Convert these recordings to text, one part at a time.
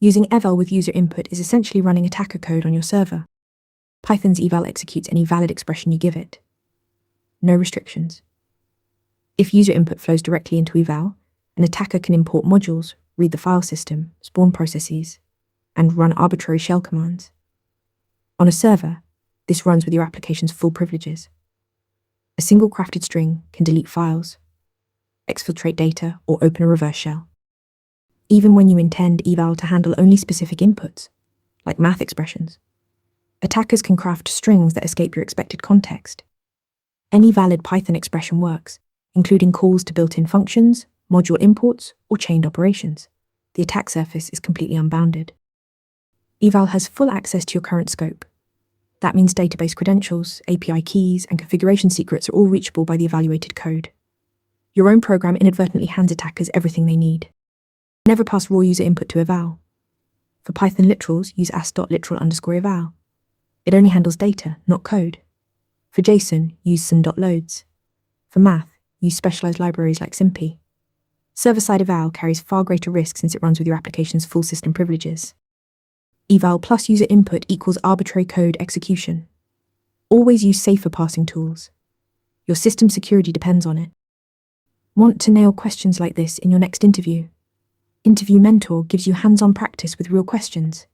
Using eval with user input is essentially running attacker code on your server. Python's eval executes any valid expression you give it. No restrictions. If user input flows directly into eval, an attacker can import modules, read the file system, spawn processes, and run arbitrary shell commands. On a server, this runs with your application's full privileges. A single crafted string can delete files, exfiltrate data, or open a reverse shell. Even when you intend eval to handle only specific inputs, like math expressions, attackers can craft strings that escape your expected context. Any valid Python expression works, including calls to built-in functions, module imports, or chained operations. The attack surface is completely unbounded. Eval has full access to your current scope. That means database credentials, API keys, and configuration secrets are all reachable by the evaluated code. Your own program inadvertently hands attackers everything they need. Never pass raw user input to eval. For Python literals, use ast.literal_eval. It only handles data, not code. For JSON, use json.loads. For math, use specialized libraries like sympy. Server-side eval carries far greater risk since it runs with your application's full system privileges. Eval plus user input equals arbitrary code execution. Always use safer parsing tools. Your system security depends on it. Want to nail questions like this in your next interview? Interview Mentor gives you hands-on practice with real questions.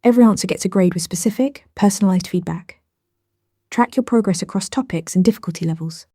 Every answer gets a grade with specific, personalized feedback. Track your progress across topics and difficulty levels.